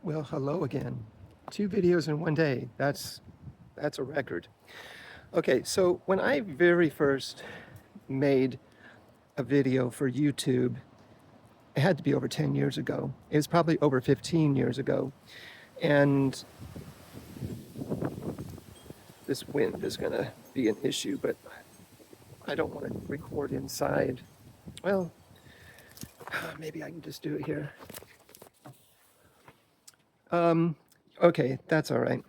Well, hello again. 2 videos in one day. That's a record. Okay, so when I very first made a video for YouTube, it had to be over 10 years ago. It was probably over 15 years ago. And this wind is going to be an issue, but I don't want to record inside. Well, maybe I can just do it here. Okay, that's all right.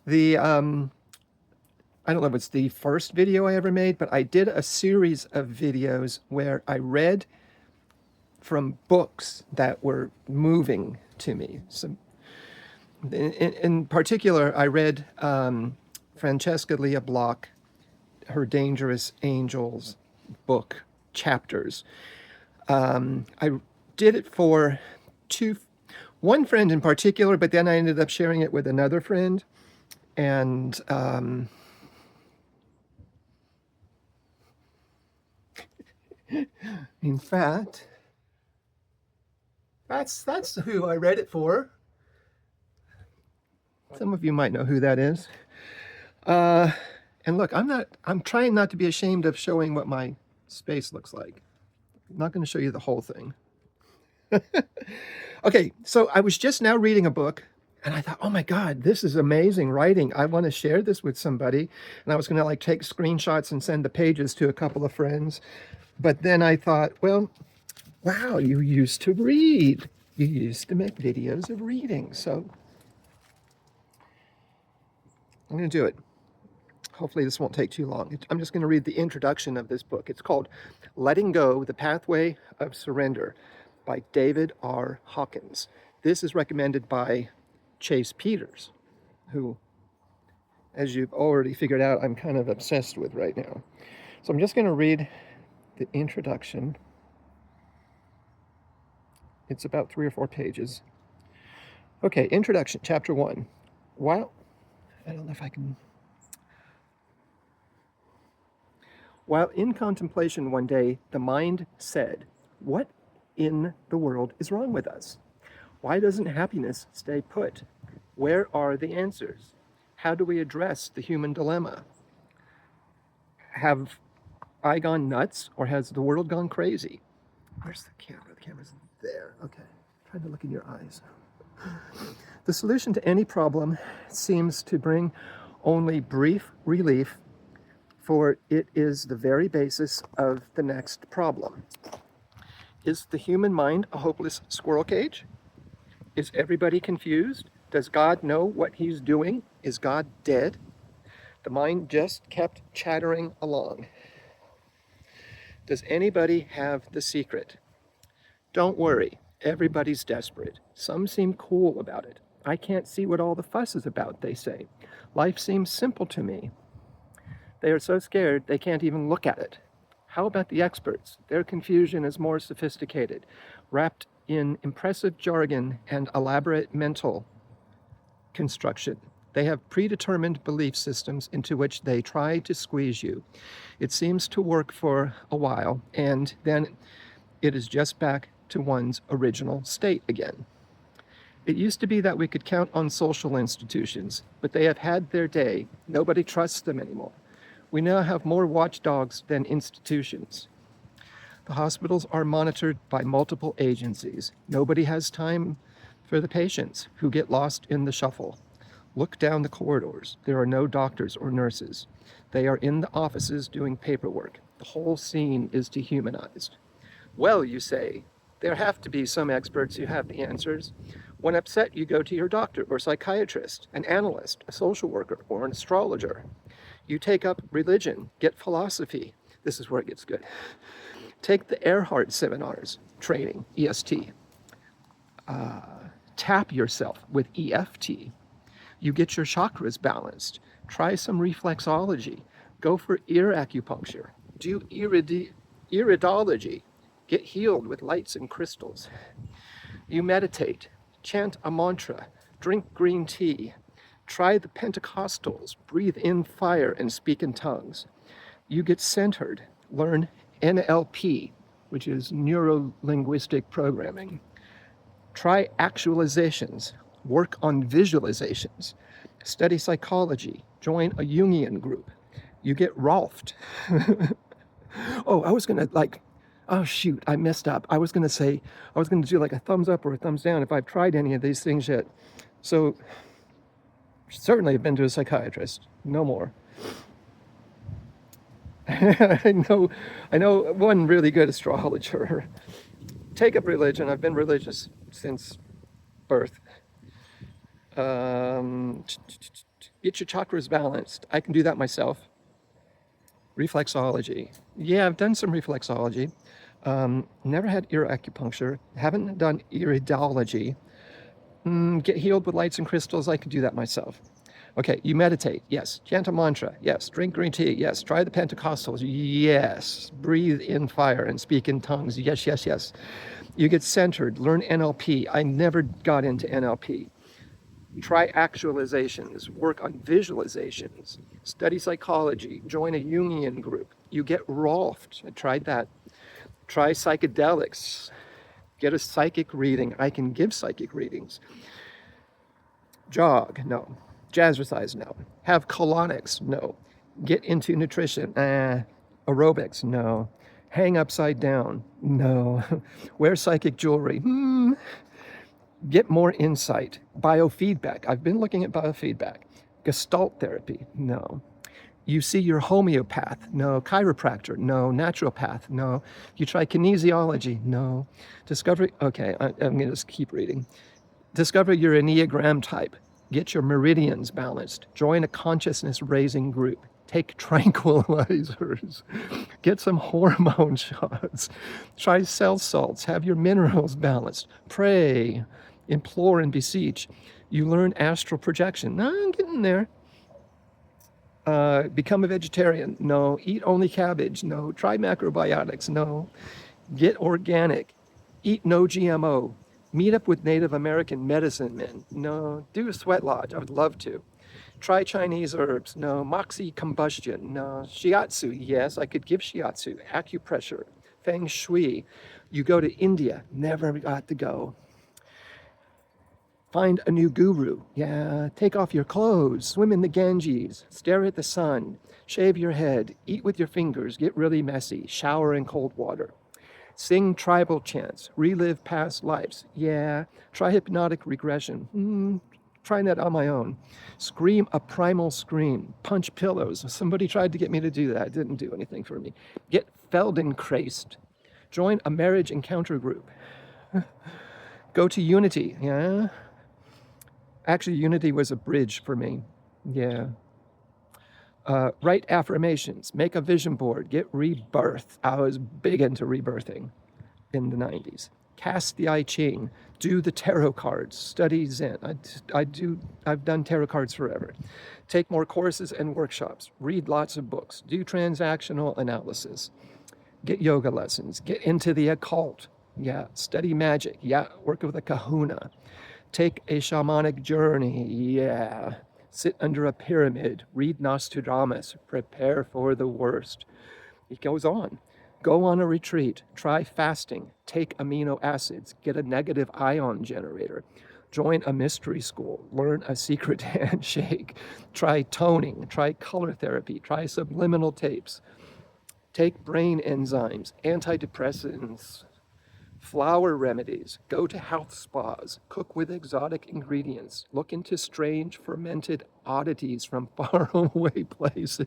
The I don't know if it's the first video I ever made, but I did a series of videos where I read from books that were moving to me. So in particular, I read Francesca Leah Block, her Dangerous Angels book chapters. I did it for one friend in particular, but then I ended up sharing it with another friend. And in fact, that's who I read it for. Some of you might know who that is. And look, I'm trying not to be ashamed of showing what my space looks like. I'm not going to show you the whole thing. Okay, so I was just now reading a book and I thought, oh my God, this is amazing writing. I want to share this with somebody. And I was going to take screenshots and send the pages to a couple of friends. But then I thought, well, wow, you used to read. You used to make videos of reading. So I'm going to do it. Hopefully this won't take too long. I'm just going to read the introduction of this book. It's called Letting Go, The Pathway of Surrender by David R. Hawkins. This is recommended by Chase Peters, who, as you've already figured out, I'm kind of obsessed with right now. So I'm just going to read the introduction. It's about 3 or 4 pages. Okay, introduction, chapter 1. While in contemplation one day, the mind said, "What in the world is wrong with us? Why doesn't happiness stay put? Where are the answers? How do we address the human dilemma? Have I gone nuts, or has the world gone crazy?" Where's the camera? The camera's there. Okay. Try to look in your eyes. The solution to any problem seems to bring only brief relief, for it is the very basis of the next problem. Is the human mind a hopeless squirrel cage? Is everybody confused? Does God know what he's doing? Is God dead? The mind just kept chattering along. Does anybody have the secret? Don't worry, everybody's desperate. Some seem cool about it. I can't see what all the fuss is about, they say. Life seems simple to me. They are so scared they can't even look at it. How about the experts? Their confusion is more sophisticated, wrapped in impressive jargon and elaborate mental construction. They have predetermined belief systems into which they try to squeeze you. It seems to work for a while, and then it is just back to one's original state again. It used to be that we could count on social institutions, but they have had their day. Nobody trusts them anymore. We now have more watchdogs than institutions. The hospitals are monitored by multiple agencies. Nobody has time for the patients who get lost in the shuffle. Look down the corridors. There are no doctors or nurses. They are in the offices doing paperwork. The whole scene is dehumanized. Well, you say, there have to be some experts who have the answers. When upset, you go to your doctor or psychiatrist, an analyst, a social worker, or an astrologer. You take up religion, get philosophy. This is where it gets good. Take the Earhart seminars, training, EST. Tap yourself with EFT. You get your chakras balanced. Try some reflexology. Go for ear acupuncture. Do iridology. Get healed with lights and crystals. You meditate. Chant a mantra. Drink green tea. Try the Pentecostals. Breathe in fire and speak in tongues. You get centered. Learn NLP, which is neuro-linguistic programming. Try actualizations. Work on visualizations. Study psychology. Join a Jungian group. You get Rolfed. Oh, I was going to oh shoot, I messed up. I was going to do like a thumbs up or a thumbs down if I've tried any of these things yet. So certainly I've been to a psychiatrist. No more. I know one really good astrologer. Take up religion. I've been religious since birth. Get your chakras balanced. I can do that myself. Reflexology. Yeah, I've done some reflexology. Never had ear acupuncture. Haven't done iridology. Get healed with lights and crystals. I can do that myself. Okay, you meditate. Yes. Chant a mantra. Yes. Drink green tea. Yes. Try the Pentecostals. Yes. Breathe in fire and speak in tongues. Yes, yes, yes. You get centered. Learn NLP. I never got into NLP. Try actualizations. Work on visualizations. Study psychology. Join a Jungian group. You get Rolfed. I tried that. Try psychedelics. Get a psychic reading. I can give psychic readings. Jog. No. Jazzercise, no. Have colonics, no. Get into nutrition, aerobics, no. Hang upside down, no. Wear psychic jewelry, Get more insight. Biofeedback, I've been looking at biofeedback. Gestalt therapy, no. You see your homeopath, no. Chiropractor, no. Naturopath, no. You try kinesiology, no. Discover, okay, I'm going to just keep reading. Discover your Enneagram type. Get your meridians balanced. Join a consciousness-raising group. Take tranquilizers. Get some hormone shots. Try cell salts. Have your minerals balanced. Pray. Implore and beseech. You learn astral projection. No, I'm getting there. Become a vegetarian. No. Eat only cabbage. No. Try macrobiotics. No. Get organic. Eat no GMO. Meet up with Native American medicine men. No. Do a sweat lodge. I would love to. Try Chinese herbs. No. Moxie combustion. No. Shiatsu. Yes, I could give shiatsu. Acupressure. Feng shui. You go to India. Never got to go. Find a new guru. Yeah. Take off your clothes. Swim in the Ganges. Stare at the sun. Shave your head. Eat with your fingers. Get really messy. Shower in cold water. Sing tribal chants, relive past lives. Yeah, try hypnotic regression. Trying that on my own. Scream a primal scream. Punch pillows. Somebody tried to get me to do that. It didn't do anything for me. Get Feldenkrais. Join a marriage encounter group. Go to Unity. Yeah. Actually, Unity was a bridge for me. Yeah. Write affirmations, make a vision board, get rebirth. I was big into rebirthing in the 90s. Cast the I Ching, do the tarot cards, study Zen. I've done tarot cards forever. Take more courses and workshops, read lots of books, do transactional analysis, get yoga lessons, get into the occult. Yeah, study magic. Yeah, work with a kahuna. Take a shamanic journey. Yeah. Sit under a pyramid, read Nostradamus, prepare for the worst. It goes on. Go on a retreat, try fasting, take amino acids, get a negative ion generator, join a mystery school, learn a secret handshake, try toning, try color therapy, try subliminal tapes, take brain enzymes, antidepressants, flower remedies, go to health spas, cook with exotic ingredients, look into strange fermented oddities from faraway places.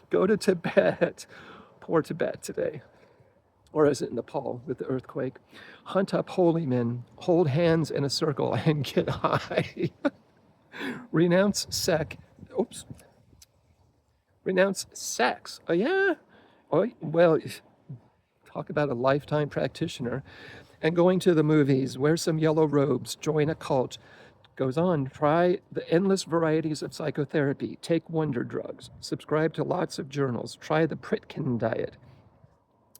Go to Tibet. Poor Tibet today. Or is it Nepal with the earthquake? Hunt up holy men, hold hands in a circle and get high. Renounce Renounce sex. Oh yeah? Oh, well, talk about a lifetime practitioner. And going to the movies, wear some yellow robes, join a cult. Goes on, try the endless varieties of psychotherapy, take wonder drugs, subscribe to lots of journals, try the Pritkin diet,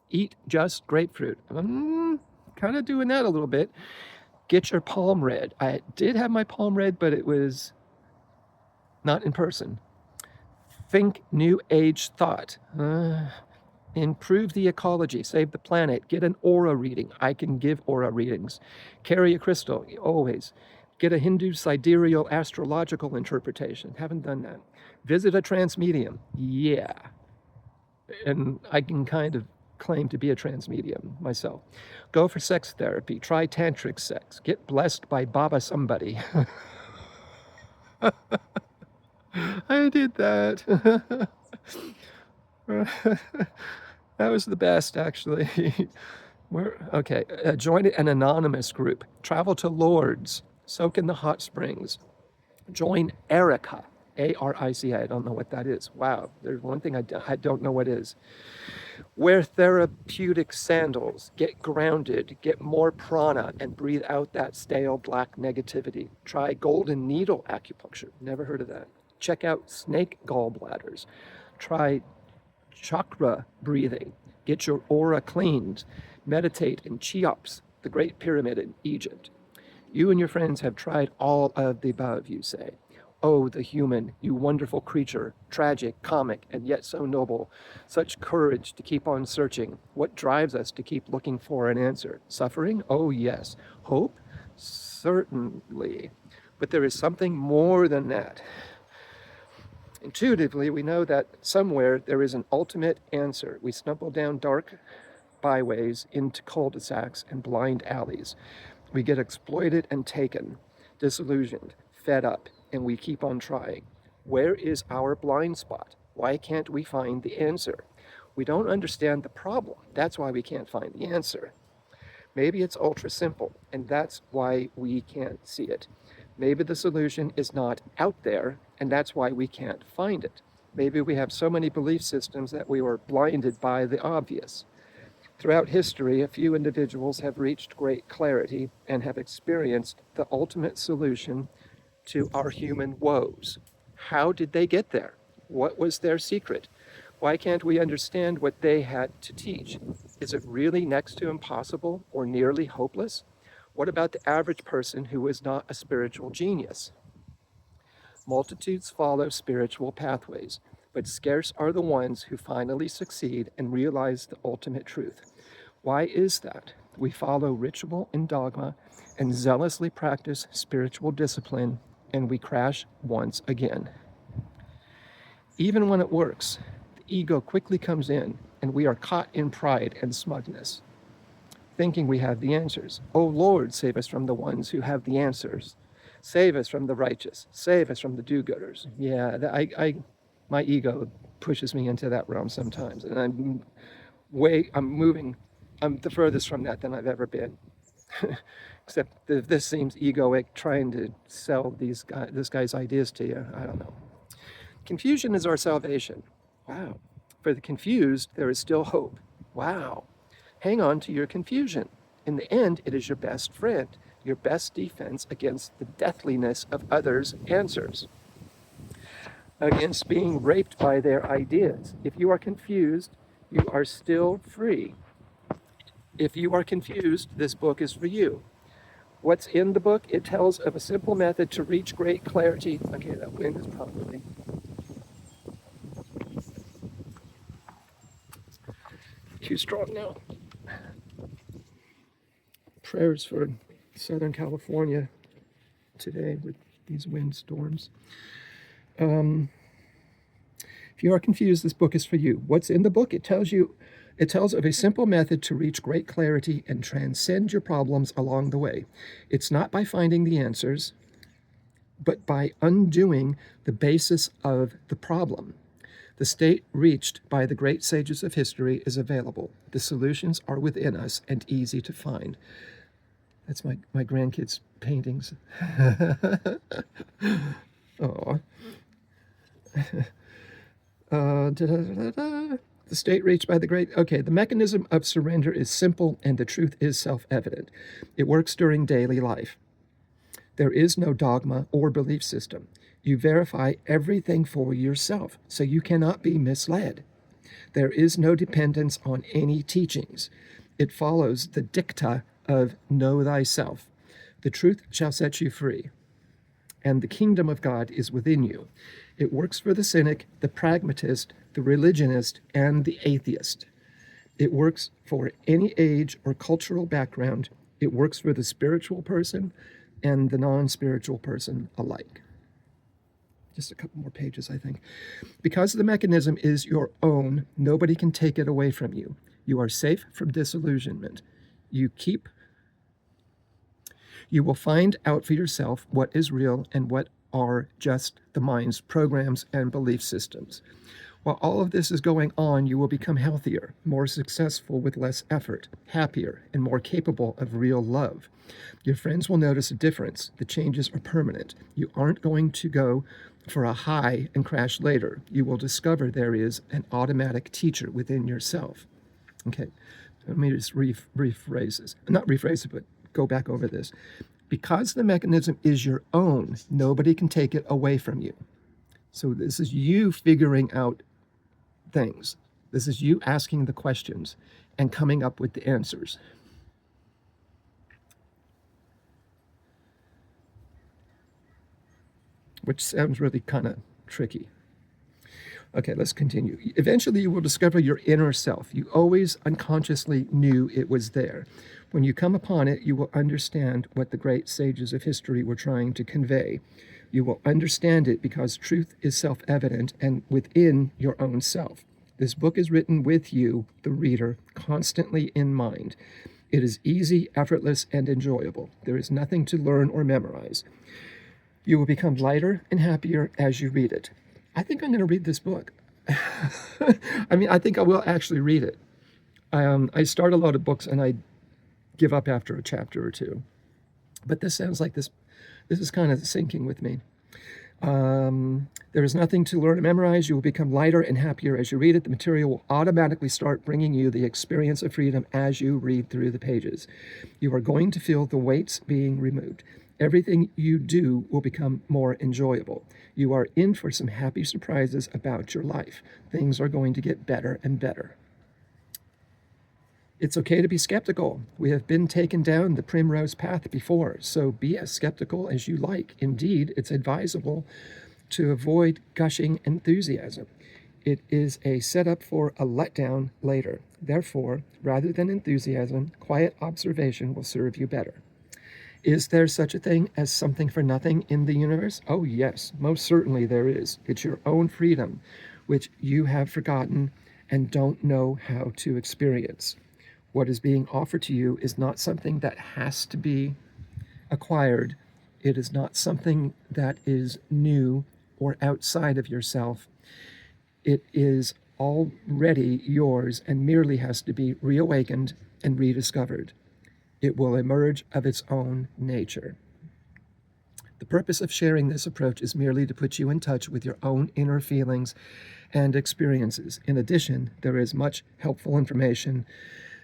eat just grapefruit. I'm kind of doing that a little bit. Get your palm read. I did have my palm read, but it was not in person. Think new age thought. Improve the ecology, save the planet, get an aura reading. I can give aura readings. Carry a crystal, always. Get a Hindu sidereal astrological interpretation. Haven't done that. Visit a trance medium. Yeah. And I can kind of claim to be a trance medium myself. Go for sex therapy. Try tantric sex. Get blessed by Baba somebody. I did that. That was the best, actually. Okay, join an anonymous group. Travel to Lourdes. Soak in the hot springs. Join Erica, A-R-I-C-A. I don't know what that is. Wow, there's one thing I don't know what is. Wear therapeutic sandals. Get grounded. Get more prana and breathe out that stale black negativity. Try golden needle acupuncture. Never heard of that. Check out snake gallbladders. Try chakra breathing. Get your aura cleaned. Meditate in Cheops, the Great Pyramid in Egypt. You and your friends have tried all of the above, you say. Oh, the human, you wonderful creature, tragic, comic, and yet so noble. Such courage to keep on searching. What drives us to keep looking for an answer? Suffering? Oh, yes. Hope? Certainly. But there is something more than that. Intuitively, we know that somewhere there is an ultimate answer. We stumble down dark byways into cul-de-sacs and blind alleys. We get exploited and taken, disillusioned, fed up, and we keep on trying. Where is our blind spot? Why can't we find the answer? We don't understand the problem. That's why we can't find the answer. Maybe it's ultra simple, and that's why we can't see it. Maybe the solution is not out there, and that's why we can't find it. Maybe we have so many belief systems that we were blinded by the obvious. Throughout history, a few individuals have reached great clarity and have experienced the ultimate solution to our human woes. How did they get there? What was their secret? Why can't we understand what they had to teach? Is it really next to impossible or nearly hopeless? What about the average person who is not a spiritual genius? Multitudes follow spiritual pathways, but scarce are the ones who finally succeed and realize the ultimate truth. Why is that? We follow ritual and dogma and zealously practice spiritual discipline, and we crash once again. Even when it works, the ego quickly comes in, and we are caught in pride and smugness, thinking we have the answers. Oh Lord, save us from the ones who have the answers. Save us from the righteous. Save us from the do-gooders. Yeah, my ego pushes me into that realm sometimes, and I'm the furthest from that than I've ever been. Except this seems egoic, trying to sell this guy's ideas to you. I don't know. Confusion is our salvation. Wow. For the confused, there is still hope. Wow. Hang on to your confusion. In the end, it is your best friend, your best defense against the deathliness of others' answers, against being raped by their ideas. If you are confused, you are still free. If you are confused, this book is for you. What's in the book? It tells of a simple method to reach great clarity. Okay, that wind is probably too strong now. Prayers for Southern California today with these windstorms. If you are confused, this book is for you. What's in the book? It tells of a simple method to reach great clarity and transcend your problems along the way. It's not by finding the answers, but by undoing the basis of the problem. The state reached by the great sages of history is available. The solutions are within us and easy to find. That's my grandkids' paintings. Oh. The state reached by the great... Okay, the mechanism of surrender is simple and the truth is self-evident. It works during daily life. There is no dogma or belief system. You verify everything for yourself, so you cannot be misled. There is no dependence on any teachings. It follows the dicta of know thyself. The truth shall set you free, and the kingdom of God is within you. It works for the cynic, the pragmatist, the religionist, and the atheist. It works for any age or cultural background. It works for the spiritual person and the non-spiritual person alike. Just a couple more pages, I think. Because the mechanism is your own, nobody can take it away from you. You are safe from disillusionment. You will find out for yourself what is real and what are just the mind's programs and belief systems. While all of this is going on, you will become healthier, more successful with less effort, happier, and more capable of real love. Your friends will notice a difference. The changes are permanent. You aren't going to go for a high and crash later. You will discover there is an automatic teacher within yourself. Okay, let me just rephrase this. Not rephrase it, but go back over this. Because the mechanism is your own, nobody can take it away from you. So this is you figuring out things. This is you asking the questions and coming up with the answers. Which sounds really kind of tricky. Okay, let's continue. Eventually, you will discover your inner self. You always unconsciously knew it was there. When you come upon it, you will understand what the great sages of history were trying to convey. You will understand it because truth is self-evident and within your own self. This book is written with you, the reader, constantly in mind. It is easy, effortless, and enjoyable. There is nothing to learn or memorize. You will become lighter and happier as you read it. I think I'm going to read this book. I mean, I think I will actually read it. I start a lot of books and I give up after a chapter or two. But this sounds like this is kind of sinking with me. There is nothing to learn and memorize. You will become lighter and happier as you read it. The material will automatically start bringing you the experience of freedom as you read through the pages. You are going to feel the weights being removed. Everything you do will become more enjoyable. You are in for some happy surprises about your life. Things are going to get better and better. It's okay to be skeptical. We have been taken down the primrose path before, so be as skeptical as you like. Indeed, it's advisable to avoid gushing enthusiasm. It is a setup for a letdown later. Therefore, rather than enthusiasm, quiet observation will serve you better. Is there such a thing as something for nothing in the universe? Oh yes, most certainly there is. It's your own freedom, which you have forgotten and don't know how to experience. What is being offered to you is not something that has to be acquired. It is not something that is new or outside of yourself. It is already yours and merely has to be reawakened and rediscovered. It will emerge of its own nature. The purpose of sharing this approach is merely to put you in touch with your own inner feelings and experiences. In addition, there is much helpful information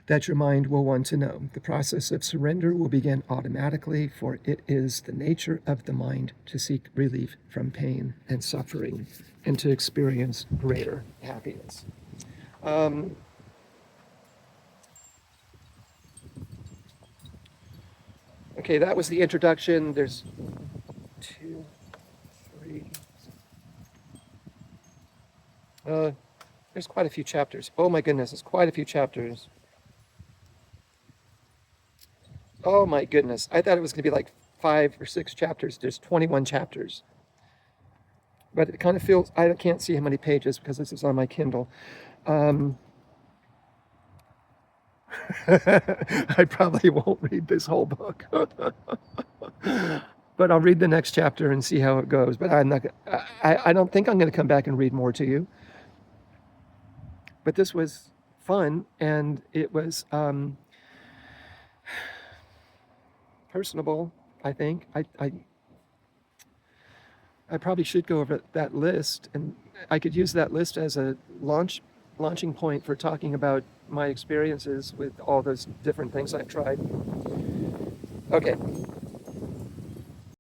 that your mind will want to know. The process of surrender will begin automatically, for it is the nature of the mind to seek relief from pain and suffering and to experience greater happiness. Okay, that was the introduction. There's 2, 3. There's quite a few chapters. Oh my goodness, there's quite a few chapters. Oh my goodness, I thought it was going to be like 5 or 6 chapters. There's 21 chapters. But it kind of feels, I can't see how many pages because this is on my Kindle. I probably won't read this whole book. But I'll read the next chapter and see how it goes. But I'm not. I don't think I'm going to come back and read more to you. But this was fun, and it was personable, I think. I probably should go over that list, and I could use that list as a launching point for talking about my experiences with all those different things I've tried. Okay.